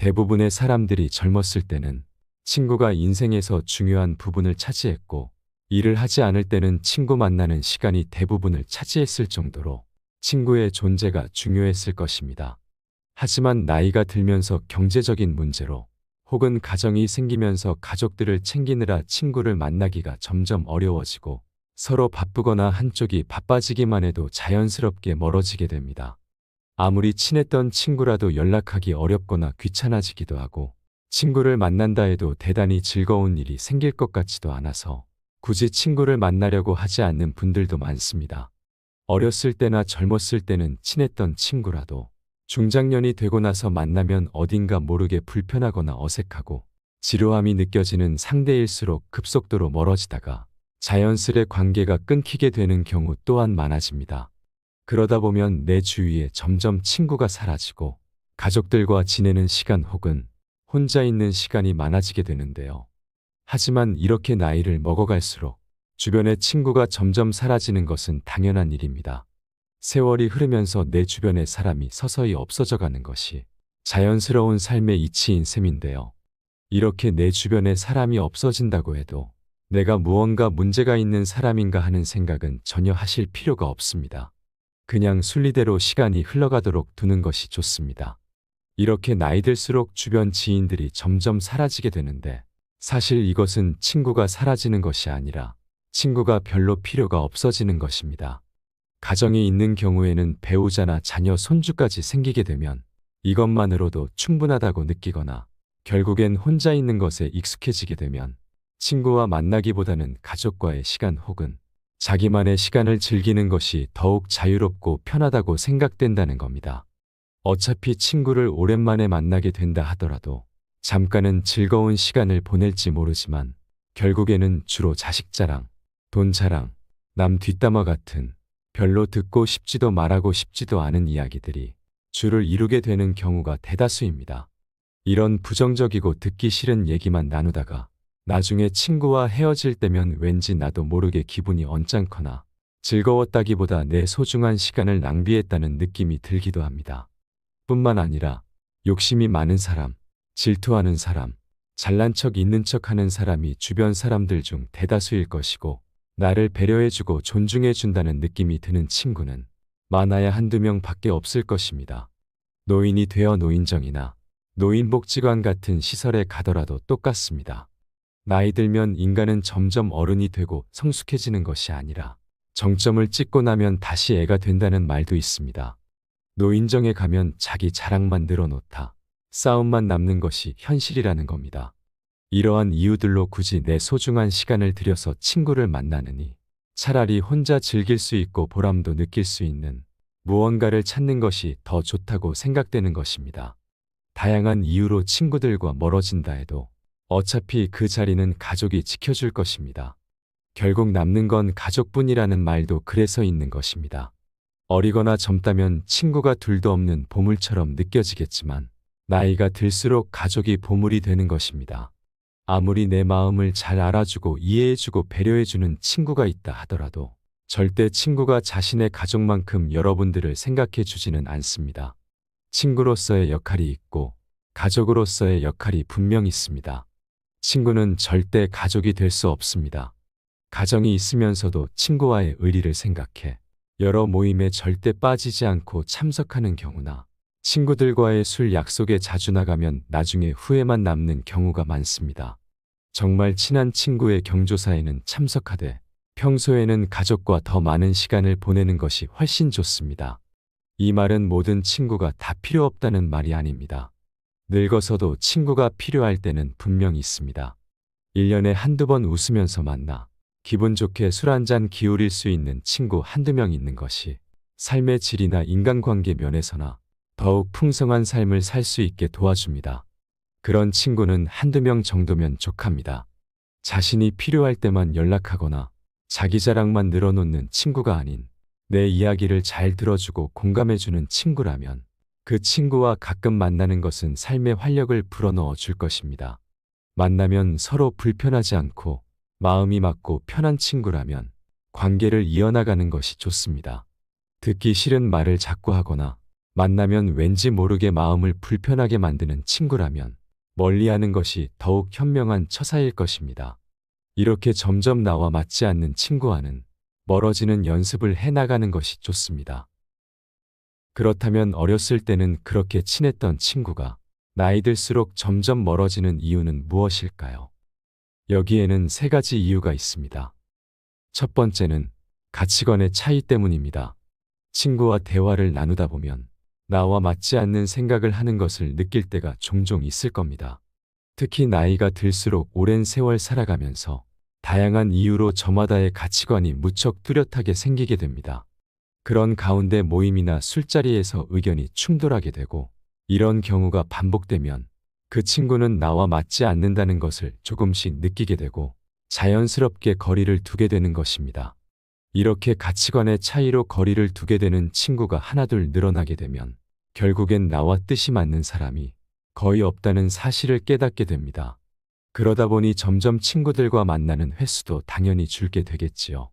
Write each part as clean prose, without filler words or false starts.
대부분의 사람들이 젊었을 때는 친구가 인생에서 중요한 부분을 차지했고, 일을 하지 않을 때는 친구 만나는 시간이 대부분을 차지했을 정도로 친구의 존재가 중요했을 것입니다. 하지만 나이가 들면서 경제적인 문제로 혹은 가정이 생기면서 가족들을 챙기느라 친구를 만나기가 점점 어려워지고, 서로 바쁘거나 한쪽이 바빠지기만 해도 자연스럽게 멀어지게 됩니다. 아무리 친했던 친구라도 연락하기 어렵거나 귀찮아지기도 하고, 친구를 만난다 해도 대단히 즐거운 일이 생길 것 같지도 않아서 굳이 친구를 만나려고 하지 않는 분들도 많습니다. 어렸을 때나 젊었을 때는 친했던 친구라도 중장년이 되고 나서 만나면 어딘가 모르게 불편하거나 어색하고 지루함이 느껴지는 상대일수록 급속도로 멀어지다가 자연스레 관계가 끊기게 되는 경우 또한 많아집니다. 그러다 보면 내 주위에 점점 친구가 사라지고 가족들과 지내는 시간 혹은 혼자 있는 시간이 많아지게 되는데요. 하지만 이렇게 나이를 먹어갈수록 주변의 친구가 점점 사라지는 것은 당연한 일입니다. 세월이 흐르면서 내 주변의 사람이 서서히 없어져 가는 것이 자연스러운 삶의 이치인 셈인데요. 이렇게 내 주변에 사람이 없어진다고 해도 내가 무언가 문제가 있는 사람인가 하는 생각은 전혀 하실 필요가 없습니다. 그냥 순리대로 시간이 흘러가도록 두는 것이 좋습니다. 이렇게 나이 들수록 주변 지인들이 점점 사라지게 되는데, 사실 이것은 친구가 사라지는 것이 아니라 친구가 별로 필요가 없어지는 것입니다. 가정이 있는 경우에는 배우자나 자녀, 손주까지 생기게 되면 이것만으로도 충분하다고 느끼거나, 결국엔 혼자 있는 것에 익숙해지게 되면 친구와 만나기보다는 가족과의 시간 혹은 자기만의 시간을 즐기는 것이 더욱 자유롭고 편하다고 생각된다는 겁니다. 어차피 친구를 오랜만에 만나게 된다 하더라도 잠깐은 즐거운 시간을 보낼지 모르지만 결국에는 주로 자식 자랑, 돈 자랑, 남 뒷담화 같은 별로 듣고 싶지도 말하고 싶지도 않은 이야기들이 주를 이루게 되는 경우가 대다수입니다. 이런 부정적이고 듣기 싫은 얘기만 나누다가 나중에 친구와 헤어질 때면 왠지 나도 모르게 기분이 언짢거나 즐거웠다기보다 내 소중한 시간을 낭비했다는 느낌이 들기도 합니다. 뿐만 아니라 욕심이 많은 사람, 질투하는 사람, 잘난 척 있는 척 하는 사람이 주변 사람들 중 대다수일 것이고, 나를 배려해주고 존중해준다는 느낌이 드는 친구는 많아야 한두 명 밖에 없을 것입니다. 노인이 되어 노인정이나 노인복지관 같은 시설에 가더라도 똑같습니다. 나이 들면 인간은 점점 어른이 되고 성숙해지는 것이 아니라 정점을 찍고 나면 다시 애가 된다는 말도 있습니다. 노인정에 가면 자기 자랑만 늘어놓다 싸움만 남는 것이 현실이라는 겁니다. 이러한 이유들로 굳이 내 소중한 시간을 들여서 친구를 만나느니 차라리 혼자 즐길 수 있고 보람도 느낄 수 있는 무언가를 찾는 것이 더 좋다고 생각되는 것입니다. 다양한 이유로 친구들과 멀어진다 해도 어차피 그 자리는 가족이 지켜줄 것입니다. 결국 남는 건 가족뿐이라는 말도 그래서 있는 것입니다. 어리거나 젊다면 친구가 둘도 없는 보물처럼 느껴지겠지만 나이가 들수록 가족이 보물이 되는 것입니다. 아무리 내 마음을 잘 알아주고 이해해주고 배려해주는 친구가 있다 하더라도 절대 친구가 자신의 가족만큼 여러분들을 생각해주지는 않습니다. 친구로서의 역할이 있고 가족으로서의 역할이 분명 있습니다. 친구는 절대 가족이 될 수 없습니다. 가정이 있으면서도 친구와의 의리를 생각해 여러 모임에 절대 빠지지 않고 참석하는 경우나 친구들과의 술 약속에 자주 나가면 나중에 후회만 남는 경우가 많습니다. 정말 친한 친구의 경조사에는 참석하되 평소에는 가족과 더 많은 시간을 보내는 것이 훨씬 좋습니다. 이 말은 모든 친구가 다 필요 없다는 말이 아닙니다. 늙어서도 친구가 필요할 때는 분명 있습니다. 1년에 한두 번 웃으면서 만나 기분 좋게 술 한잔 기울일 수 있는 친구 한두 명 있는 것이 삶의 질이나 인간관계 면에서나 더욱 풍성한 삶을 살 수 있게 도와줍니다. 그런 친구는 한두 명 정도면 족합니다. 자신이 필요할 때만 연락하거나 자기 자랑만 늘어놓는 친구가 아닌 내 이야기를 잘 들어주고 공감해주는 친구라면 그 친구와 가끔 만나는 것은 삶의 활력을 불어넣어 줄 것입니다. 만나면 서로 불편하지 않고 마음이 맞고 편한 친구라면 관계를 이어나가는 것이 좋습니다. 듣기 싫은 말을 자꾸 하거나 만나면 왠지 모르게 마음을 불편하게 만드는 친구라면 멀리하는 것이 더욱 현명한 처사일 것입니다. 이렇게 점점 나와 맞지 않는 친구와는 멀어지는 연습을 해나가는 것이 좋습니다. 그렇다면 어렸을 때는 그렇게 친했던 친구가 나이 들수록 점점 멀어지는 이유는 무엇일까요? 여기에는 세 가지 이유가 있습니다. 첫 번째는 가치관의 차이 때문입니다. 친구와 대화를 나누다 보면 나와 맞지 않는 생각을 하는 것을 느낄 때가 종종 있을 겁니다. 특히 나이가 들수록 오랜 세월 살아가면서 다양한 이유로 저마다의 가치관이 무척 뚜렷하게 생기게 됩니다. 그런 가운데 모임이나 술자리에서 의견이 충돌하게 되고 이런 경우가 반복되면 그 친구는 나와 맞지 않는다는 것을 조금씩 느끼게 되고 자연스럽게 거리를 두게 되는 것입니다. 이렇게 가치관의 차이로 거리를 두게 되는 친구가 하나둘 늘어나게 되면 결국엔 나와 뜻이 맞는 사람이 거의 없다는 사실을 깨닫게 됩니다. 그러다 보니 점점 친구들과 만나는 횟수도 당연히 줄게 되겠지요.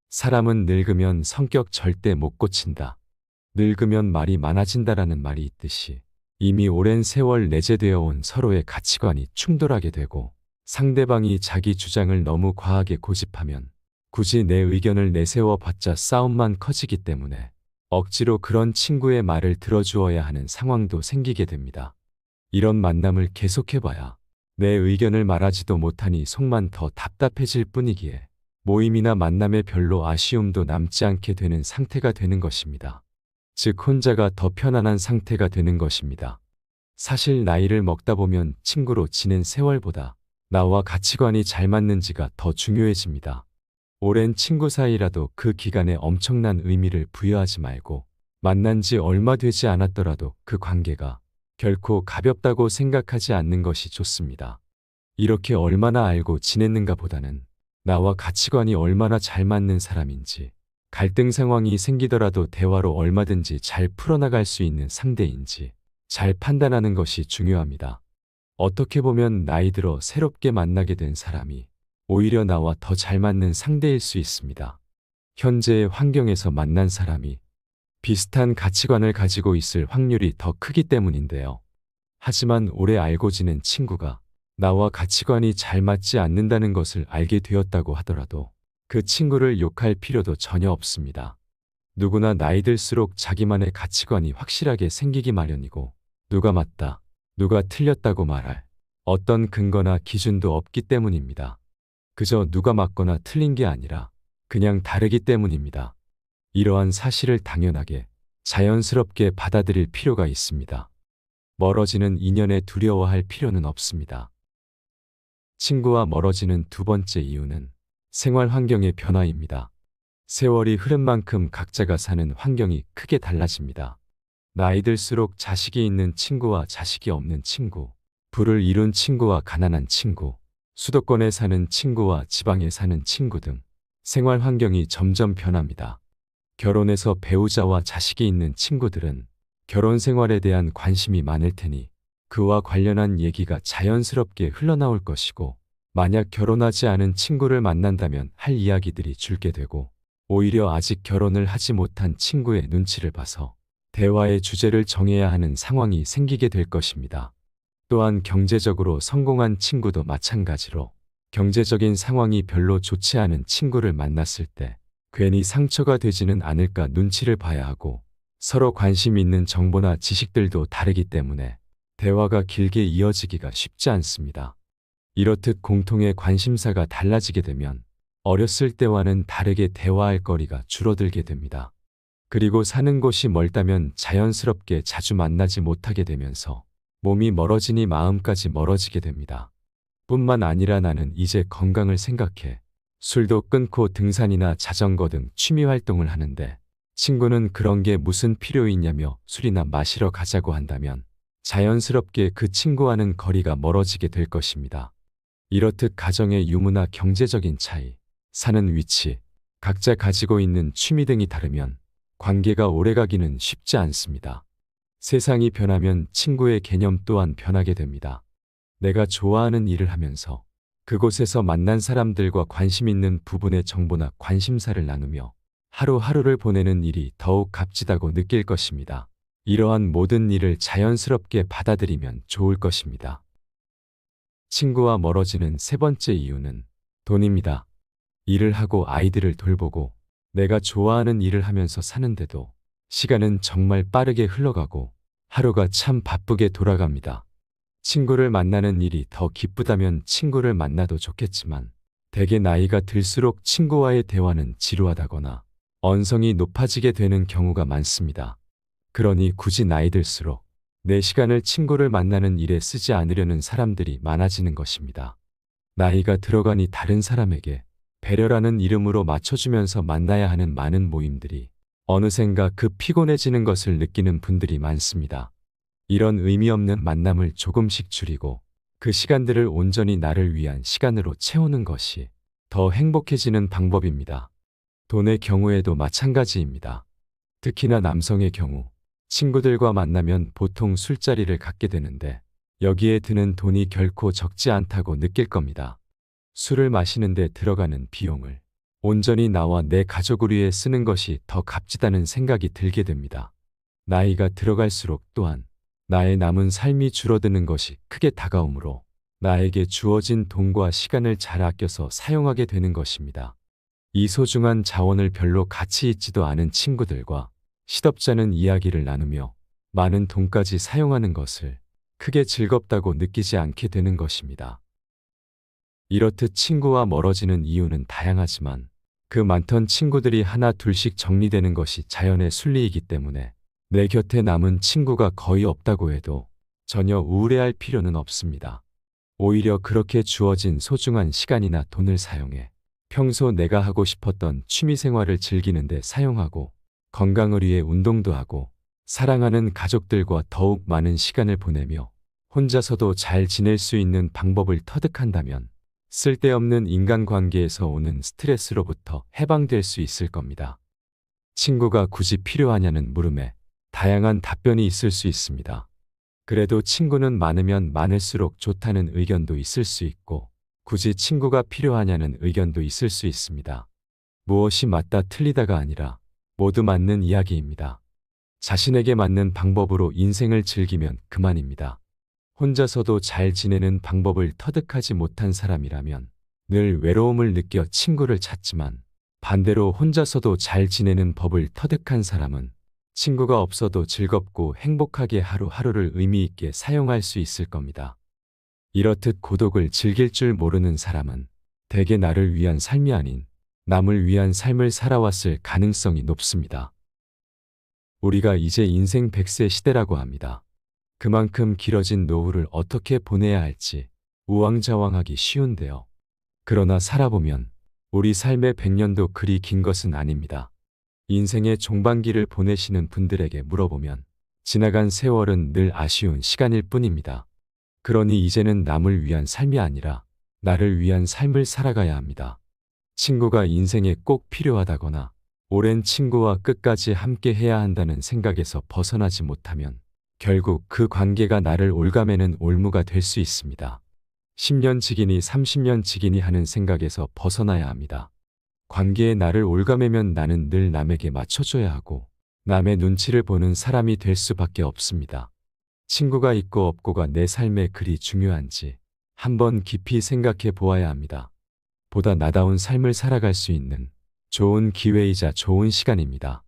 사람은 늙으면 성격 절대 못 고친다. 늙으면 말이 많아진다라는 말이 있듯이 이미 오랜 세월 내재되어 온 서로의 가치관이 충돌하게 되고 상대방이 자기 주장을 너무 과하게 고집하면 굳이 내 의견을 내세워 봤자 싸움만 커지기 때문에 억지로 그런 친구의 말을 들어주어야 하는 상황도 생기게 됩니다. 이런 만남을 계속해봐야 내 의견을 말하지도 못하니 속만 더 답답해질 뿐이기에 모임이나 만남에 별로 아쉬움도 남지 않게 되는 상태가 되는 것입니다. 즉 혼자가 더 편안한 상태가 되는 것입니다. 사실 나이를 먹다 보면 친구로 지낸 세월보다 나와 가치관이 잘 맞는지가 더 중요해집니다. 오랜 친구 사이라도 그 기간에 엄청난 의미를 부여하지 말고 만난 지 얼마 되지 않았더라도 그 관계가 결코 가볍다고 생각하지 않는 것이 좋습니다. 이렇게 얼마나 알고 지냈는가 보다는 나와 가치관이 얼마나 잘 맞는 사람인지, 갈등 상황이 생기더라도 대화로 얼마든지 잘 풀어나갈 수 있는 상대인지 잘 판단하는 것이 중요합니다. 어떻게 보면 나이 들어 새롭게 만나게 된 사람이 오히려 나와 더 잘 맞는 상대일 수 있습니다. 현재의 환경에서 만난 사람이 비슷한 가치관을 가지고 있을 확률이 더 크기 때문인데요. 하지만 오래 알고 지낸 친구가 나와 가치관이 잘 맞지 않는다는 것을 알게 되었다고 하더라도 그 친구를 욕할 필요도 전혀 없습니다. 누구나 나이 들수록 자기만의 가치관이 확실하게 생기기 마련이고 누가 맞다, 누가 틀렸다고 말할 어떤 근거나 기준도 없기 때문입니다. 그저 누가 맞거나 틀린 게 아니라 그냥 다르기 때문입니다. 이러한 사실을 당연하게 자연스럽게 받아들일 필요가 있습니다. 멀어지는 인연에 두려워할 필요는 없습니다. 친구와 멀어지는 두 번째 이유는 생활 환경의 변화입니다. 세월이 흐른 만큼 각자가 사는 환경이 크게 달라집니다. 나이 들수록 자식이 있는 친구와 자식이 없는 친구, 부를 이룬 친구와 가난한 친구, 수도권에 사는 친구와 지방에 사는 친구 등 생활 환경이 점점 변합니다. 결혼해서 배우자와 자식이 있는 친구들은 결혼 생활에 대한 관심이 많을 테니 그와 관련한 얘기가 자연스럽게 흘러나올 것이고, 만약 결혼하지 않은 친구를 만난다면 할 이야기들이 줄게 되고, 오히려 아직 결혼을 하지 못한 친구의 눈치를 봐서 대화의 주제를 정해야 하는 상황이 생기게 될 것입니다. 또한 경제적으로 성공한 친구도 마찬가지로 경제적인 상황이 별로 좋지 않은 친구를 만났을 때 괜히 상처가 되지는 않을까 눈치를 봐야 하고, 서로 관심 있는 정보나 지식들도 다르기 때문에 대화가 길게 이어지기가 쉽지 않습니다. 이렇듯 공통의 관심사가 달라지게 되면 어렸을 때와는 다르게 대화할 거리가 줄어들게 됩니다. 그리고 사는 곳이 멀다면 자연스럽게 자주 만나지 못하게 되면서 몸이 멀어지니 마음까지 멀어지게 됩니다. 뿐만 아니라 나는 이제 건강을 생각해 술도 끊고 등산이나 자전거 등 취미 활동을 하는데 친구는 그런 게 무슨 필요 있냐며 술이나 마시러 가자고 한다면 자연스럽게 그 친구와는 거리가 멀어지게 될 것입니다. 이렇듯 가정의 유무나 경제적인 차이, 사는 위치, 각자 가지고 있는 취미 등이 다르면 관계가 오래가기는 쉽지 않습니다. 세상이 변하면 친구의 개념 또한 변하게 됩니다. 내가 좋아하는 일을 하면서 그곳에서 만난 사람들과 관심 있는 부분의 정보나 관심사를 나누며 하루하루를 보내는 일이 더욱 값지다고 느낄 것입니다. 이러한 모든 일을 자연스럽게 받아들이면 좋을 것입니다. 친구와 멀어지는 세 번째 이유는 돈입니다. 일을 하고 아이들을 돌보고 내가 좋아하는 일을 하면서 사는데도 시간은 정말 빠르게 흘러가고 하루가 참 바쁘게 돌아갑니다. 친구를 만나는 일이 더 기쁘다면 친구를 만나도 좋겠지만 대개 나이가 들수록 친구와의 대화는 지루하다거나 언성이 높아지게 되는 경우가 많습니다. 그러니 굳이 나이 들수록 내 시간을 친구를 만나는 일에 쓰지 않으려는 사람들이 많아지는 것입니다. 나이가 들어가니 다른 사람에게 배려라는 이름으로 맞춰주면서 만나야 하는 많은 모임들이 어느샌가 그 피곤해지는 것을 느끼는 분들이 많습니다. 이런 의미 없는 만남을 조금씩 줄이고 그 시간들을 온전히 나를 위한 시간으로 채우는 것이 더 행복해지는 방법입니다. 돈의 경우에도 마찬가지입니다. 특히나 남성의 경우 친구들과 만나면 보통 술자리를 갖게 되는데 여기에 드는 돈이 결코 적지 않다고 느낄 겁니다. 술을 마시는데 들어가는 비용을 온전히 나와 내 가족을 위해 쓰는 것이 더 값지다는 생각이 들게 됩니다. 나이가 들어갈수록 또한 나의 남은 삶이 줄어드는 것이 크게 다가오므로 나에게 주어진 돈과 시간을 잘 아껴서 사용하게 되는 것입니다. 이 소중한 자원을 별로 가치 있지도 않은 친구들과 시덥잖은 이야기를 나누며 많은 돈까지 사용하는 것을 크게 즐겁다고 느끼지 않게 되는 것입니다. 이렇듯 친구와 멀어지는 이유는 다양하지만 그 많던 친구들이 하나 둘씩 정리되는 것이 자연의 순리이기 때문에 내 곁에 남은 친구가 거의 없다고 해도 전혀 우울해할 필요는 없습니다. 오히려 그렇게 주어진 소중한 시간이나 돈을 사용해 평소 내가 하고 싶었던 취미생활을 즐기는 데 사용하고 건강을 위해 운동도 하고 사랑하는 가족들과 더욱 많은 시간을 보내며 혼자서도 잘 지낼 수 있는 방법을 터득한다면 쓸데없는 인간관계에서 오는 스트레스로부터 해방될 수 있을 겁니다. 친구가 굳이 필요하냐는 물음에 다양한 답변이 있을 수 있습니다. 그래도 친구는 많으면 많을수록 좋다는 의견도 있을 수 있고 굳이 친구가 필요하냐는 의견도 있을 수 있습니다. 무엇이 맞다 틀리다가 아니라 모두 맞는 이야기입니다. 자신에게 맞는 방법으로 인생을 즐기면 그만입니다. 혼자서도 잘 지내는 방법을 터득하지 못한 사람이라면 늘 외로움을 느껴 친구를 찾지만 반대로 혼자서도 잘 지내는 법을 터득한 사람은 친구가 없어도 즐겁고 행복하게 하루하루를 의미 있게 사용할 수 있을 겁니다. 이렇듯 고독을 즐길 줄 모르는 사람은 대개 나를 위한 삶이 아닌 남을 위한 삶을 살아왔을 가능성이 높습니다. 우리가 이제 인생 100세 시대라고 합니다. 그만큼 길어진 노후를 어떻게 보내야 할지 우왕좌왕하기 쉬운데요. 그러나 살아보면 우리 삶의 100년도 그리 긴 것은 아닙니다. 인생의 종반기를 보내시는 분들에게 물어보면 지나간 세월은 늘 아쉬운 시간일 뿐입니다. 그러니 이제는 남을 위한 삶이 아니라 나를 위한 삶을 살아가야 합니다. 친구가 인생에 꼭 필요하다거나 오랜 친구와 끝까지 함께 해야 한다는 생각에서 벗어나지 못하면 결국 그 관계가 나를 올가매는 올무가 될 수 있습니다. 10년 지기니 30년 지기니 하는 생각에서 벗어나야 합니다. 관계에 나를 올가매면 나는 늘 남에게 맞춰줘야 하고 남의 눈치를 보는 사람이 될 수밖에 없습니다. 친구가 있고 없고가 내 삶에 그리 중요한지 한번 깊이 생각해 보아야 합니다. 보다 나다운 삶을 살아갈 수 있는 좋은 기회이자 좋은 시간입니다.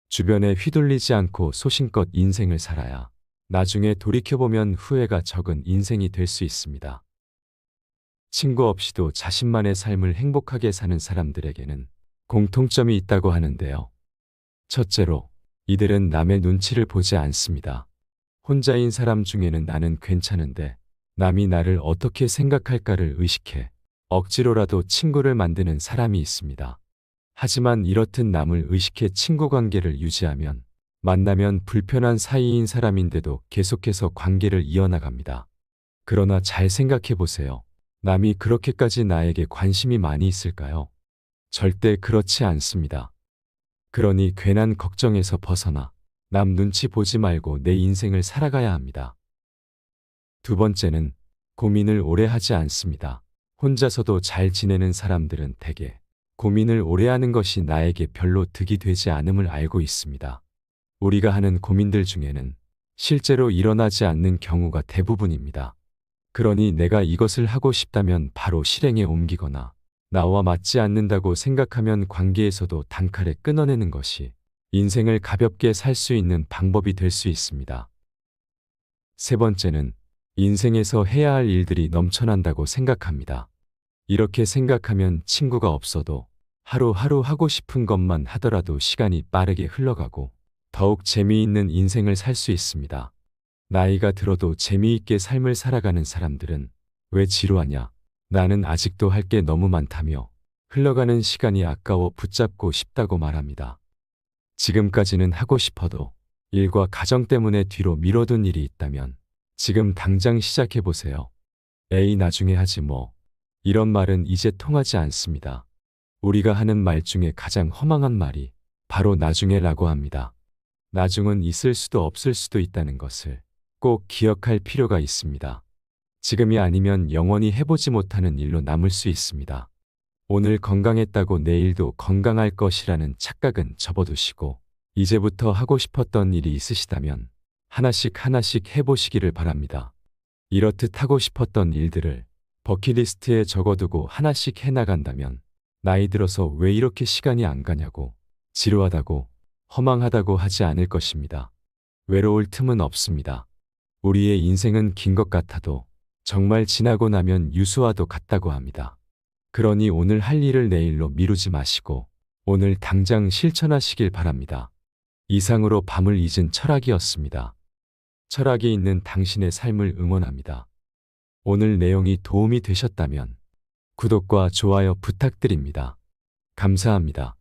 주변에 휘둘리지 않고 소신껏 인생을 살아야 나중에 돌이켜보면 후회가 적은 인생이 될 수 있습니다. 친구 없이도 자신만의 삶을 행복하게 사는 사람들에게는 공통점이 있다고 하는데요. 첫째로, 이들은 남의 눈치를 보지 않습니다. 혼자인 사람 중에는 나는 괜찮은데 남이 나를 어떻게 생각할까를 의식해 억지로라도 친구를 만드는 사람이 있습니다. 하지만 이렇듯 남을 의식해 친구 관계를 유지하면 만나면 불편한 사이인 사람인데도 계속해서 관계를 이어나갑니다. 그러나 잘 생각해 보세요. 남이 그렇게까지 나에게 관심이 많이 있을까요? 절대 그렇지 않습니다. 그러니 괜한 걱정에서 벗어나 남 눈치 보지 말고 내 인생을 살아가야 합니다. 두 번째는 고민을 오래 하지 않습니다. 혼자서도 잘 지내는 사람들은 대개 고민을 오래 하는 것이 나에게 별로 득이 되지 않음을 알고 있습니다. 우리가 하는 고민들 중에는 실제로 일어나지 않는 경우가 대부분입니다. 그러니 내가 이것을 하고 싶다면 바로 실행에 옮기거나 나와 맞지 않는다고 생각하면 관계에서도 단칼에 끊어내는 것이 인생을 가볍게 살 수 있는 방법이 될 수 있습니다. 세 번째는 인생에서 해야 할 일들이 넘쳐난다고 생각합니다. 이렇게 생각하면 친구가 없어도 하루하루 하고 싶은 것만 하더라도 시간이 빠르게 흘러가고 더욱 재미있는 인생을 살 수 있습니다. 나이가 들어도 재미있게 삶을 살아가는 사람들은 왜 지루하냐? 나는 아직도 할 게 너무 많다며 흘러가는 시간이 아까워 붙잡고 싶다고 말합니다. 지금까지는 하고 싶어도 일과 가정 때문에 뒤로 미뤄둔 일이 있다면 지금 당장 시작해보세요. 에이, 나중에 하지 뭐. 이런 말은 이제 통하지 않습니다. 우리가 하는 말 중에 가장 허망한 말이 바로 나중에라고 합니다. 나중은 있을 수도 없을 수도 있다는 것을 꼭 기억할 필요가 있습니다. 지금이 아니면 영원히 해보지 못하는 일로 남을 수 있습니다. 오늘 건강했다고 내일도 건강할 것이라는 착각은 접어두시고 이제부터 하고 싶었던 일이 있으시다면 하나씩 하나씩 해보시기를 바랍니다. 이렇듯 하고 싶었던 일들을 버킷리스트에 적어두고 하나씩 해나간다면 나이 들어서 왜 이렇게 시간이 안 가냐고 지루하다고 허망하다고 하지 않을 것입니다. 외로울 틈은 없습니다. 우리의 인생은 긴 것 같아도 정말 지나고 나면 유수와도 같다고 합니다. 그러니 오늘 할 일을 내일로 미루지 마시고 오늘 당장 실천하시길 바랍니다. 이상으로 밤을 잊은 철학이었습니다. 철학이 있는 당신의 삶을 응원합니다. 오늘 내용이 도움이 되셨다면 구독과 좋아요 부탁드립니다. 감사합니다.